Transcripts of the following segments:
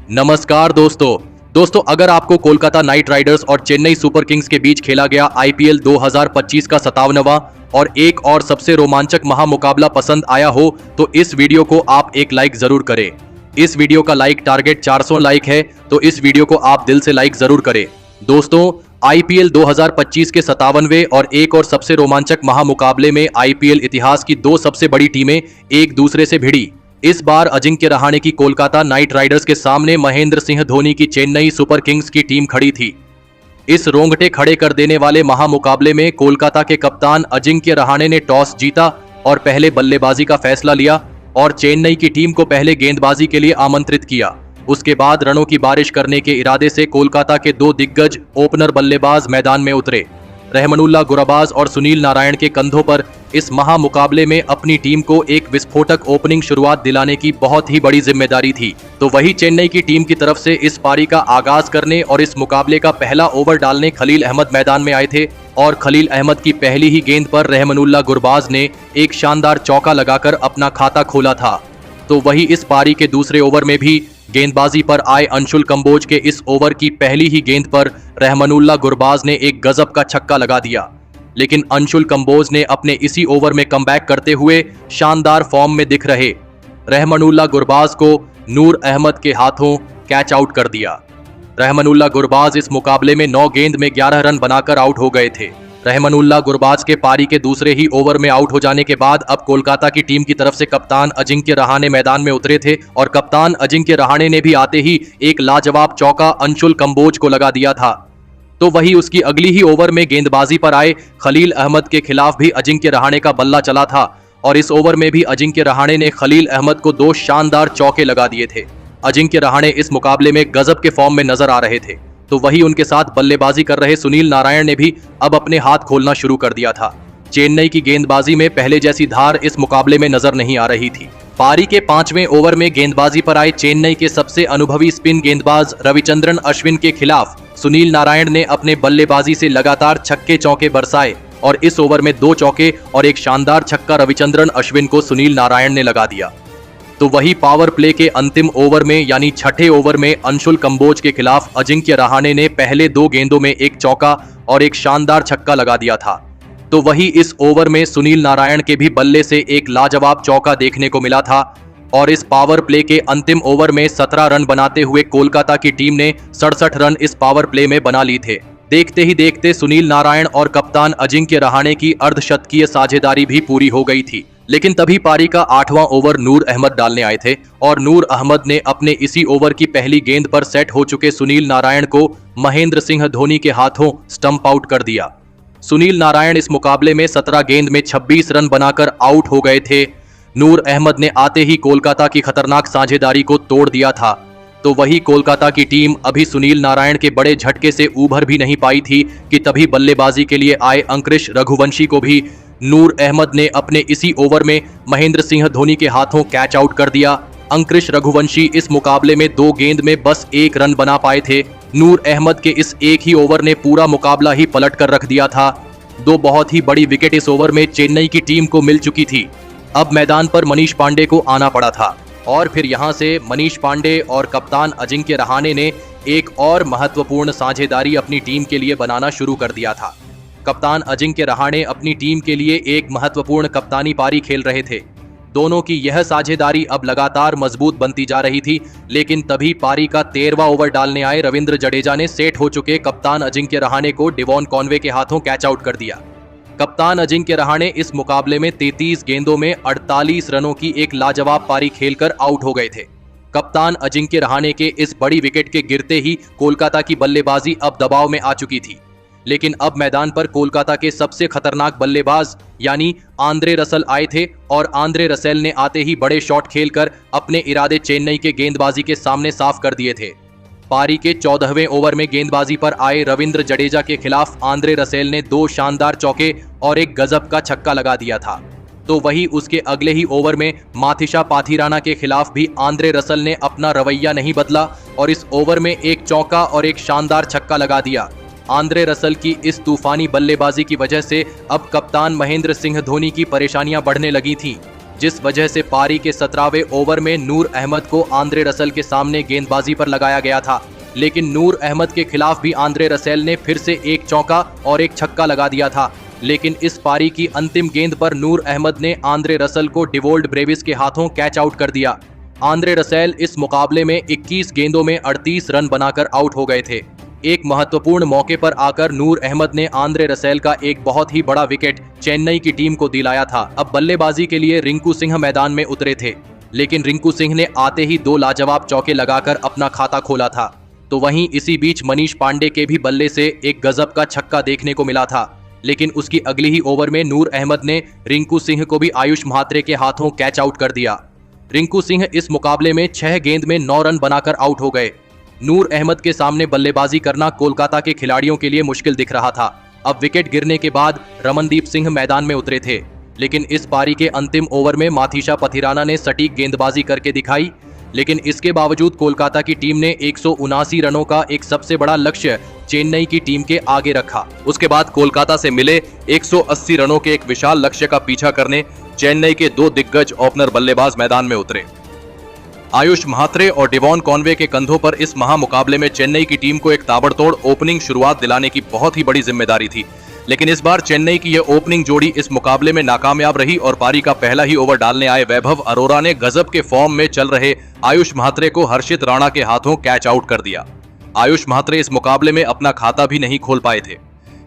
नमस्कार दोस्तों अगर आपको कोलकाता नाइट राइडर्स और चेन्नई सुपर किंग्स के बीच खेला गया आईपीएल 2025 का 57वां और एक और सबसे रोमांचक महामुकाबला पसंद आया हो तो इस वीडियो को आप एक लाइक जरूर करें। इस वीडियो का लाइक टारगेट 400 लाइक है, तो इस वीडियो को आप दिल से लाइक जरूर करें। दोस्तों, आईपीएल 2025 के 57वें और एक और सबसे रोमांचक महामुकाबले में आईपीएल इतिहास की दो सबसे बड़ी टीमें एक दूसरे से भिड़ी। इस बार अजिंक्य रहाणे की कोलकाता नाइट राइडर्स के सामने महेंद्र सिंह धोनी की चेन्नई सुपर किंग्स की टीम खड़ी थी। इस रोंगटे खड़े कर देने वाले महामुकाबले में कोलकाता के कप्तान अजिंक्य रहाणे ने टॉस जीता और पहले बल्लेबाजी का फैसला लिया और चेन्नई की टीम को पहले गेंदबाजी के लिए आमंत्रित किया। उसके बाद रनों की बारिश करने के इरादे से कोलकाता के दो दिग्गज ओपनर बल्लेबाज मैदान में उतरे। रहमानुल्लाह गुरबाज और सुनील नारायण के कंधों पर इस महामुकाबले में अपनी टीम को एक विस्फोटक ओपनिंग शुरुआत दिलाने की बहुत ही बड़ी जिम्मेदारी थी। तो वही चेन्नई की टीम की तरफ से इस पारी का आगाज करने और इस मुकाबले का पहला ओवर डालने खलील अहमद मैदान में आए थे और खलील अहमद की पहली ही गेंद पर रहमानुल्लाह गुरबाज ने एक शानदार चौका लगाकर अपना खाता खोला था। तो वही इस पारी के दूसरे ओवर में भी गेंदबाजी पर आए अंशुल कंबोज के इस ओवर की पहली ही गेंद पर रहमानुल्लाह गुरबाज ने एक गजब का छक्का लगा दिया। लेकिन अंशुल कंबोज ने अपने इसी ओवर में कमबैक करते हुए शानदार फॉर्म में दिख रहे रहमानुल्लाह गुरबाज को नूर अहमद के हाथों कैच आउट कर दिया। रहमानुल्लाह गुरबाज इस मुकाबले में 9 गेंद में 11 रन बनाकर आउट हो गए थे। रहमानुल्लाह गुरबाज के पारी के दूसरे ही ओवर में आउट हो जाने के बाद अब कोलकाता की टीम की तरफ से कप्तान अजिंक्य रहाणे मैदान में उतरे थे और कप्तान अजिंक्य रहाणे ने भी आते ही एक लाजवाब चौका अंशुल कंबोज को लगा दिया था। तो वही उसकी अगली ही ओवर में गेंदबाजी पर आए खलील अहमद के खिलाफ भी अजिंक्य रहाणे का बल्ला चला था और इस ओवर में भी अजिंक्य रहाणे ने खलील अहमद को 2 शानदार चौके लगा दिए थे। अजिंक्य रहाणे इस मुकाबले में गजब के फॉर्म में नजर आ रहे थे। तो वही उनके साथ बल्लेबाजी कर रहे सुनील नारायण ने भी अब अपने हाथ खोलना शुरू कर दिया था। चेन्नई की गेंदबाजी में पहले जैसी धार इस मुकाबले में नजर नहीं आ रही थी। पारी के 5वें ओवर में गेंदबाजी पर आए चेन्नई के सबसे अनुभवी स्पिन गेंदबाज रविचंद्रन अश्विन के खिलाफ सुनील नारायण ने अपने बल्लेबाजी से लगातार छक्के चौके बरसाए और इस ओवर में 2 चौके और एक शानदार छक्का रविचंद्रन अश्विन को सुनील नारायण ने लगा दिया। तो वही पावर प्ले के अंतिम ओवर में यानी छठे ओवर में अंशुल कंबोज के खिलाफ अजिंक्य रहाणे ने पहले 2 गेंदों में एक चौका और एक शानदार छक्का लगा दिया था। तो वही इस ओवर में सुनील नारायण के भी बल्ले से एक लाजवाब चौका देखने को मिला था और इस पावर प्ले के अंतिम ओवर में 17 रन बनाते हुए कोलकाता की टीम ने 67 रन इस पावर प्ले में बना ली थे। देखते ही देखते सुनील नारायण और कप्तान अजिंक्य रहाणे की अर्धशतकीय साझेदारी भी पूरी हो गई थी। लेकिन तभी पारी का 8वां ओवर नूर अहमद डालने आए थे और नूर अहमद ने अपने इसी ओवर की पहली गेंद पर सेट हो चुके सुनील नारायण को महेंद्र सिंह धोनी के हाथों स्टंप आउट कर दिया। सुनील नारायण इस मुकाबले में 17 गेंद में 26 रन बनाकर आउट हो गए थे। नूर अहमद ने आते ही कोलकाता की खतरनाक साझेदारी को तोड़ दिया था। तो वही कोलकाता की टीम अभी सुनील नारायण के बड़े झटके से उभर भी नहीं पाई थी कि तभी बल्लेबाजी के लिए आए अंकुरिश रघुवंशी को भी नूर अहमद ने अपने इसी ओवर में महेंद्र सिंह धोनी के हाथों कैच आउट कर दिया। अंकुरिश रघुवंशी इस मुकाबले में 2 गेंद में बस 1 रन बना पाए थे। नूर अहमद के इस एक ही ओवर ने पूरा मुकाबला ही पलट कर रख दिया था। 2 बहुत ही बड़ी विकेट इस ओवर में चेन्नई की टीम को मिल चुकी थी। अब मैदान पर मनीष पांडे को आना पड़ा था और फिर यहां से मनीष पांडे और कप्तान अजिंक्य रहाणे ने एक और महत्वपूर्ण साझेदारी अपनी टीम के लिए बनाना शुरू कर दिया था। कप्तान अजिंक्य रहाणे अपनी टीम के लिए एक महत्वपूर्ण कप्तानी पारी खेल रहे थे। दोनों की यह साझेदारी अब लगातार मजबूत बनती जा रही थी। लेकिन तभी पारी का 13वां ओवर डालने आए रविंद्र जडेजा ने सेट हो चुके कप्तान अजिंक्य रहाणे को डेवॉन कॉनवे के हाथों कैच आउट कर दिया। कप्तान अजिंक्य रहाणे इस मुकाबले में 33 गेंदों में 48 रनों की एक लाजवाब पारी खेलकर आउट हो गए थे। कप्तान अजिंक्य रहाणे के इस बड़ी विकेट के गिरते ही कोलकाता की बल्लेबाजी अब दबाव में आ चुकी थी। लेकिन अब मैदान पर कोलकाता के सबसे खतरनाक बल्लेबाज यानी आंद्रे रसल आए थे और आंद्रे रसेल ने आते ही बड़े शॉट खेलकर अपने इरादे चेन्नई के गेंदबाजी के सामने साफ कर दिए थे। पारी के 14वें ओवर में गेंदबाजी पर आए रविंद्र जडेजा के खिलाफ आंद्रे रसेल ने 2 शानदार चौके और एक गजब का छक्का लगा दिया था। तो वही उसके अगले ही ओवर में माथिशा पाथिराना के खिलाफ भी आंद्रे रसल ने अपना रवैया नहीं बदला और इस ओवर में एक चौका और एक शानदार छक्का लगा दिया। आंद्रे रसल की इस तूफानी बल्लेबाजी की वजह से अब कप्तान महेंद्र सिंह धोनी की परेशानियां बढ़ने लगी थीं। जिस वजह से पारी के 17वें ओवर में नूर अहमद को आंद्रे रसेल के सामने गेंदबाजी पर लगाया गया था। लेकिन नूर अहमद के खिलाफ भी आंद्रे रसेल ने फिर से एक चौका और एक छक्का लगा दिया था। लेकिन इस पारी की अंतिम गेंद पर नूर अहमद ने आंद्रे रसेल को डिवॉल्ड ब्रेविस के हाथों कैच आउट कर दिया। आंद्रे रसेल इस मुकाबले में 21 गेंदों में 38 रन बनाकर आउट हो गए थे। एक महत्वपूर्ण मौके पर आकर नूर अहमद ने आंद्रे रसेल का एक बहुत ही बड़ा विकेट चेन्नई की टीम को दिलाया था। अब बल्लेबाजी के लिए रिंकू सिंह मैदान में उतरे थे, लेकिन रिंकू सिंह ने आते ही 2 लाजवाब चौके लगाकर अपना खाता खोला था। तो वहीं इसी बीच मनीष पांडे के भी बल्ले से एक गजब का छक्का देखने को मिला था। लेकिन उसकी अगली ही ओवर में नूर अहमद ने रिंकू सिंह को भी आयुष म्हात्रे के हाथों कैच आउट कर दिया। रिंकू सिंह इस मुकाबले में 6 गेंद में 9 रन बनाकर आउट हो गए। नूर अहमद के सामने बल्लेबाजी करना कोलकाता के खिलाड़ियों के लिए मुश्किल दिख रहा था। अब विकेट गिरने के बाद रमनदीप सिंह मैदान में उतरे थे, लेकिन इस पारी के अंतिम ओवर में माथीशा पथिराना ने सटीक गेंदबाजी करके दिखाई। लेकिन इसके बावजूद कोलकाता की टीम ने 179 रनों का एक सबसे बड़ा लक्ष्य चेन्नई की टीम के आगे रखा। उसके बाद कोलकाता से मिले 180 रनों के एक विशाल लक्ष्य का पीछा करने चेन्नई के 2 दिग्गज ओपनर बल्लेबाज मैदान में उतरे। आयुष म्हात्रे और डेवॉन कॉनवे के कंधों पर इस महामुकाबले में चेन्नई की टीम को एक ताबड़तोड़ ओपनिंग शुरुआत दिलाने की बहुत ही बड़ी जिम्मेदारी थी। लेकिन इस बार चेन्नई की यह ओपनिंग जोड़ी इस मुकाबले में नाकामयाब रही और पारी का पहला ही ओवर डालने आए वैभव अरोरा ने गजब के फॉर्म में चल रहे आयुष म्हात्रे को हर्षित राणा के हाथों कैच आउट कर दिया। आयुष म्हात्रे इस मुकाबले में अपना खाता भी नहीं खोल पाए थे।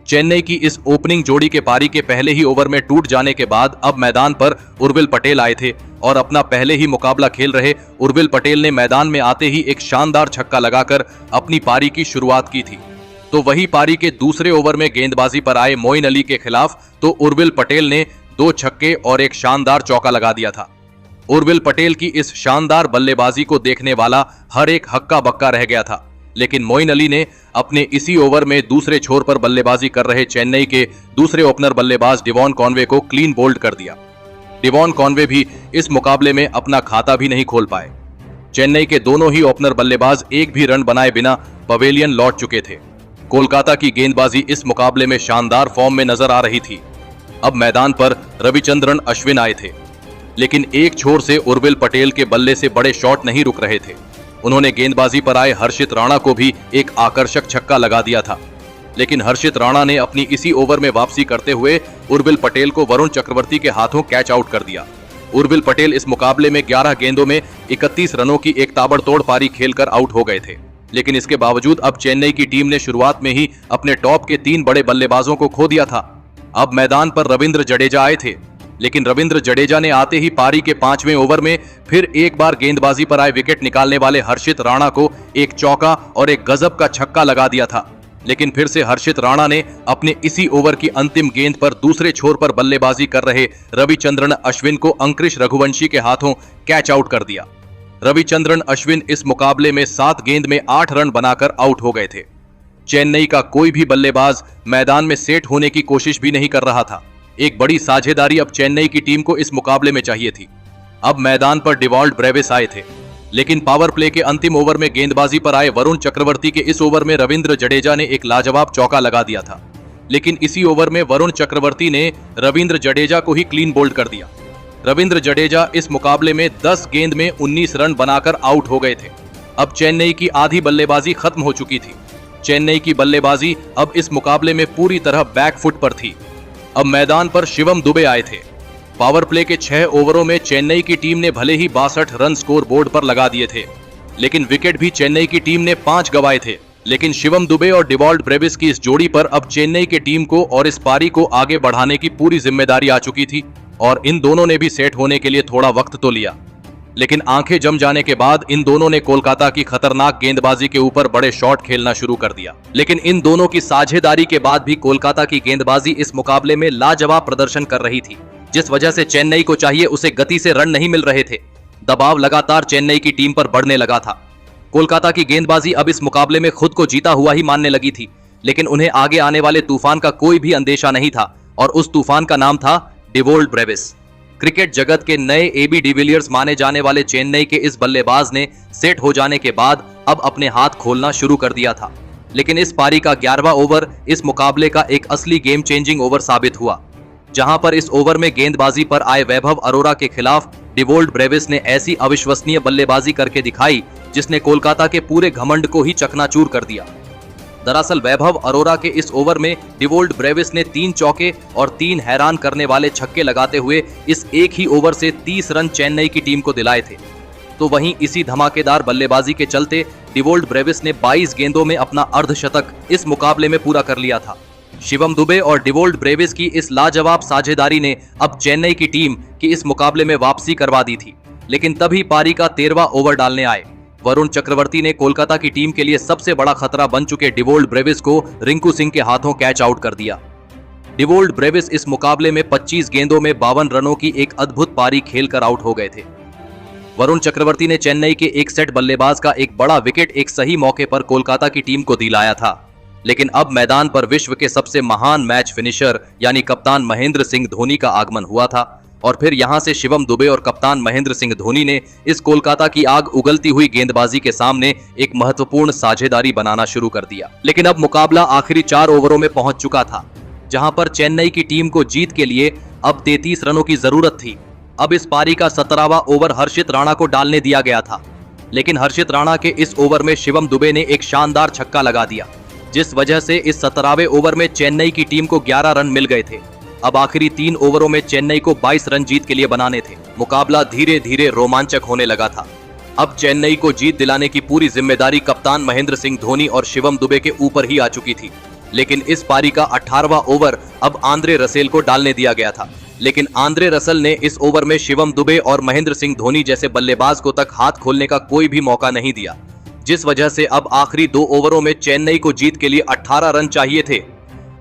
चेन्नई की इस ओपनिंग जोड़ी के पारी के पहले ही ओवर में टूट जाने के बाद अब मैदान पर उर्विल पटेल आए थे और अपना पहले ही मुकाबला खेल रहे उर्विल पटेल ने मैदान में आते ही एक शानदार छक्का लगाकर अपनी पारी की शुरुआत की थी। तो वही पारी के दूसरे ओवर में गेंदबाजी पर आए मोइन अली के खिलाफ तो उर्विल पटेल ने 2 छक्के और एक शानदार चौका लगा दिया था। उर्विल पटेल की इस शानदार बल्लेबाजी को देखने वाला हर एक हक्का बक्का रह गया था। लेकिन मोइन अली ने अपने इसी ओवर में दूसरे छोर पर बल्लेबाजी कर रहे चेन्नई के दूसरे ओपनर बल्लेबाज डेवॉन कॉनवे को क्लीन बोल्ड कर दिया। डेवॉन कॉनवे भी इस मुकाबले में अपना खाता भी नहीं खोल पाए। चेन्नई के दोनों ही ओपनर बल्लेबाज एक भी रन बनाए बिना पवेलियन लौट चुके थे। कोलकाता की गेंदबाजी इस मुकाबले में शानदार फॉर्म में नजर आ रही थी। अब मैदान पर रविचंद्रन अश्विन आए थे, लेकिन एक छोर से उर्विल पटेल के बल्ले से बड़े शॉट नहीं रुक रहे थे। उन्होंने गेंदबाजी पर आए हर्षित राणा को भी एक आकर्षक छक्का लगा दिया था। लेकिन हर्षित राणा ने अपनी इसी ओवर में वापसी करते हुए उर्विल पटेल को वरुण चक्रवर्ती के हाथों कैच आउट कर दिया। उर्विल पटेल इस मुकाबले में 11 गेंदों में 31 रनों की एक ताबड़तोड़ पारी खेलकर आउट हो गए थे। लेकिन इसके बावजूद अब चेन्नई की टीम ने शुरुआत में ही अपने टॉप के 3 बड़े बल्लेबाजों को खो दिया था। अब मैदान पर रविंद्र जडेजा आए थे, लेकिन रविंद्र जडेजा ने आते ही पारी के 5वें ओवर में फिर एक बार गेंदबाजी पर आए विकेट निकालने वाले हर्षित राणा को एक चौका और एक गजब का छक्का लगा दिया था। लेकिन फिर से हर्षित राणा ने अपने इसी ओवर की अंतिम गेंद पर दूसरे छोर पर बल्लेबाजी कर रहे रविचंद्रन अश्विन को अंकुश रघुवंशी के हाथों कैच आउट कर दिया। रविचंद्रन अश्विन इस मुकाबले में 7 गेंद में 8 रन बनाकर आउट हो गए थे। चेन्नई का कोई भी बल्लेबाज मैदान में सेट होने की कोशिश भी नहीं कर रहा था। एक बड़ी साझेदारी अब चेन्नई की टीम को इस मुकाबले में चाहिए थी। अब मैदान पर डिवॉल्ड ब्रेविस आए थे, लेकिन पावर प्ले के अंतिम ओवर में गेंदबाजी पर आए वरुण चक्रवर्ती के इस ओवर में रविंद्र जडेजा ने एक लाजवाब चौका लगा दिया था। लेकिन इसी ओवर में वरुण चक्रवर्ती ने रविंद्र जडेजा को ही क्लीन बोल्ड कर दिया। रविंद्र जडेजा इस मुकाबले में 10 गेंद में 19 रन बनाकर आउट हो गए थे। अब चेन्नई की आधी बल्लेबाजी खत्म हो चुकी थी। चेन्नई की बल्लेबाजी अब इस मुकाबले में पूरी तरह बैकफुट पर थी। अब मैदान पर शिवम दुबे आए थे। पावर प्ले के 6 ओवरों में चेन्नई की टीम ने भले ही 62 रन स्कोर बोर्ड पर लगा दिए थे, लेकिन विकेट भी चेन्नई की टीम ने 5 गंवाए थे। लेकिन शिवम दुबे और डिवॉल्ड ब्रेविस की इस जोड़ी पर अब चेन्नई की टीम को और इस पारी को आगे बढ़ाने की पूरी जिम्मेदारी आ चुकी थी और इन दोनों ने भी सेट होने के लिए थोड़ा वक्त तो लिया। लेकिन आंखें जम जाने के बाद इन दोनों ने कोलकाता की खतरनाक गेंदबाजी के ऊपर बड़े शॉट खेलना शुरू कर दिया। लेकिन इन दोनों की साझेदारी के बाद भी कोलकाता की गेंदबाजी इस मुकाबले में लाजवाब प्रदर्शन कर रही थी, जिस वजह से चेन्नई को चाहिए उसे गति से रन नहीं मिल रहे थे। दबाव लगातार चेन्नई की टीम पर बढ़ने लगा था। कोलकाता की गेंदबाजी अब इस मुकाबले में खुद को जीता हुआ ही मानने लगी थी, लेकिन उन्हें आगे आने वाले तूफान का कोई भी अंदेशा नहीं था और उस तूफान का नाम था डिवॉल्ड ब्रेविस। क्रिकेट जगत के नए एबी डिविलियर्स माने जाने वाले चेन्नई के इस बल्लेबाज ने सेट हो जाने के बाद अब अपने हाथ खोलना शुरू कर दिया था। लेकिन इस पारी का 11वां ओवर इस मुकाबले का एक असली गेम चेंजिंग ओवर साबित हुआ, जहां पर इस ओवर में गेंदबाजी पर आए वैभव अरोरा के खिलाफ डिवोल्ट ब्रेविस ने ऐसी अविश्वसनीय बल्लेबाजी करके दिखाई जिसने कोलकाता के पूरे घमंड को ही चकनाचूर कर दिया। दरअसल वैभव अरोरा के इस ओवर में डिवोल्ट ब्रेविस ने 3 चौके और 3 हैरान करने वाले छक्के लगाते हुए इस एक ही ओवर से 30 रन चेन्नई की टीम को दिलाए थे। तो वहीं इसी धमाकेदार बल्लेबाजी के चलते डिवोल्ट ब्रेविस ने 22 गेंदों में अपना अर्धशतक इस मुकाबले में पूरा कर लिया था। शिवम दुबे और डिवोल्ट ब्रेविस की इस लाजवाब साझेदारी ने अब चेन्नई की टीम की इस मुकाबले में वापसी करवा दी थी। लेकिन तभी पारी का 13वां ओवर डालने आए वरुण चक्रवर्ती ने कोलकाता की टीम के लिए सबसे बड़ा खतरा बन चुके डिवोल्ट ब्रेविस को रिंकू सिंह के हाथों कैच आउट कर दिया। डिवोल्ट ब्रेविस इस मुकाबले में 25 गेंदों में 52 रनों की एक अद्भुत पारी खेलकर आउट हो गए थे। वरुण चक्रवर्ती ने चेन्नई के एक सेट बल्लेबाज का एक बड़ा विकेट एक सही मौके पर कोलकाता की टीम को दिलाया था। लेकिन अब मैदान पर विश्व के सबसे महान मैच फिनिशर यानी कप्तान महेंद्र सिंह धोनी का आगमन हुआ था और फिर यहां से शिवम दुबे और कप्तान महेंद्र सिंह धोनी ने इस कोलकाता की आग उगलती हुई गेंदबाजी के सामने एक महत्वपूर्ण साझेदारी बनाना शुरू कर दिया। लेकिन अब मुकाबला आखिरी 4 ओवरों में पहुंच चुका था, जहां पर चेन्नई की टीम को जीत के लिए अब 33 रनों की जरूरत थी। अब इस पारी का 17वां ओवर हर्षित राणा को डालने दिया गया था, लेकिन हर्षित राणा के इस ओवर में शिवम दुबे ने एक शानदार छक्का लगा दिया, जिस वजह से इस 17वें ओवर में चेन्नई की टीम को 11 रन मिल गए थे। अब आखिरी 3 ओवरों में चेन्नई को 22 रन जीत के लिए बनाने थे। मुकाबला धीरे धीरे रोमांचक होने लगा था। अब चेन्नई को जीत दिलाने की पूरी जिम्मेदारी कप्तान महेंद्र सिंह धोनी और शिवम दुबे के ऊपर ही आ चुकी थी। लेकिन इस पारी का 18वां ओवर अब आंद्रे रसेल को डालने दिया गया था, लेकिन आंद्रे रसेल ने इस ओवर में शिवम दुबे और महेंद्र सिंह धोनी जैसे बल्लेबाज को तक हाथ खोलने का कोई भी मौका नहीं दिया, जिस वजह से अब आखिरी 2 ओवरों में चेन्नई को जीत के लिए 18 रन चाहिए थे।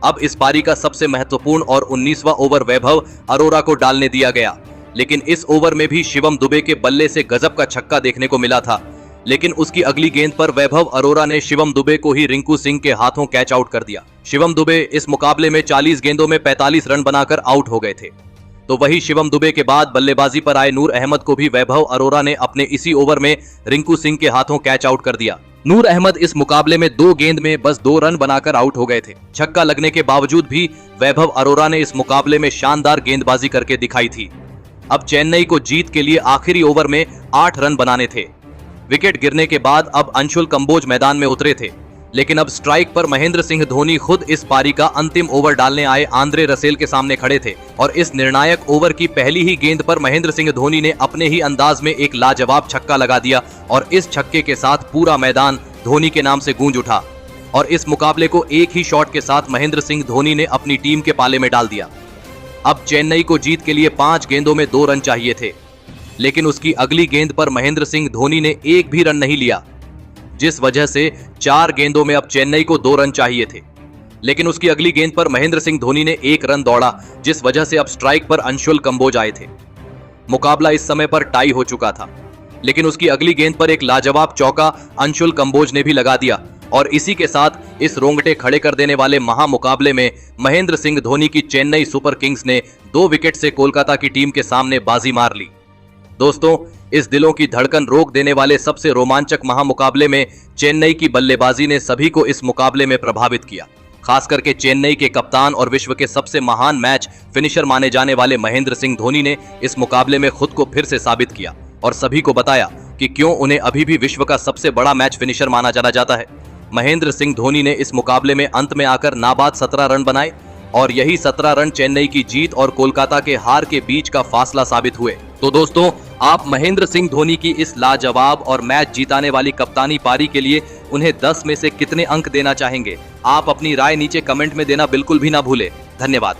अब इस पारी का सबसे महत्वपूर्ण और 19वां ओवर वैभव अरोरा को डालने दिया गया, लेकिन इस ओवर में भी शिवम दुबे के बल्ले से गजब का छक्का देखने को मिला था। लेकिन उसकी अगली गेंद पर वैभव अरोरा ने शिवम दुबे को ही रिंकू सिंह के हाथों कैच आउट कर दिया। शिवम दुबे इस मुकाबले में 40 गेंदों में 45 रन बनाकर आउट हो गए थे। तो वही शिवम दुबे के बाद बल्लेबाजी पर आए नूर अहमद को भी वैभव अरोरा ने अपने इसी ओवर में रिंकू सिंह के हाथों कैच आउट कर दिया। नूर अहमद इस मुकाबले में 2 गेंद में बस 2 रन बनाकर आउट हो गए थे। छक्का लगने के बावजूद भी वैभव अरोरा ने इस मुकाबले में शानदार गेंदबाजी करके दिखाई थी। अब चेन्नई को जीत के लिए आखिरी ओवर में 8 रन बनाने थे। विकेट गिरने के बाद अब अंशुल कंबोज मैदान में उतरे थे, लेकिन अब स्ट्राइक पर महेंद्र सिंह धोनी खुद इस पारी का अंतिम ओवर डालने आए आंद्रे रसेल के सामने खड़े थे और इस निर्णायक ओवर की पहली ही गेंद पर महेंद्र सिंह धोनी ने अपने ही अंदाज में एक लाजवाब छक्का लगा दिया और इस छक्के के साथ पूरा मैदान धोनी के नाम से गूंज उठा और इस मुकाबले को एक ही शॉट के साथ महेंद्र सिंह धोनी ने अपनी टीम के पाले में डाल दिया। अब चेन्नई को जीत के लिए 5 गेंदों में 2 रन चाहिए थे, लेकिन उसकी अगली गेंद पर महेंद्र सिंह धोनी ने एक भी रन नहीं लिया, जिस वजह से 4 गेंदों में अब चेन्नई को 2 रन चाहिए थे। लेकिन उसकी अगली गेंद पर महेंद्र सिंह धोनी ने 1 रन दौड़ा, जिस वजह से अब स्ट्राइक पर अंशुल कंबोज आए थे। मुकाबला इस समय पर टाई हो चुका था, लेकिन उसकी अगली गेंद पर एक लाजवाब चौका अंशुल कंबोज ने भी लगा दिया और इसी के साथ इस रोंगटे खड़े कर देने वाले महामुकाबले में महेंद्र सिंह धोनी की चेन्नई सुपर किंग्स ने 2 विकेट से कोलकाता की टीम के सामने बाजी मार ली। दोस्तों, इस दिलों की धड़कन रोक देने वाले सबसे रोमांचक महामुकाबले में चेन्नई की बल्लेबाजी ने सभी को इस मुकाबले में प्रभावित किया। खास करके चेन्नई के कप्तान और विश्व के सबसे महान मैच फिनिशर माने जाने वाले महेंद्र सिंह धोनी ने इस मुकाबले में खुद को फिर से साबित किया और सभी को बताया कि क्यों उन्हें अभी भी विश्व का सबसे बड़ा मैच फिनिशर माना जाना जाता है। महेंद्र सिंह धोनी ने इस मुकाबले में अंत में आकर नाबाद 17 रन बनाए और यही 17 रन चेन्नई की जीत और कोलकाता के हार के बीच का फासला साबित हुए। तो दोस्तों, आप महेंद्र सिंह धोनी की इस लाजवाब और मैच जीताने वाली कप्तानी पारी के लिए उन्हें 10 में से कितने अंक देना चाहेंगे? आप अपनी राय नीचे कमेंट में देना बिल्कुल भी ना भूलें। धन्यवाद।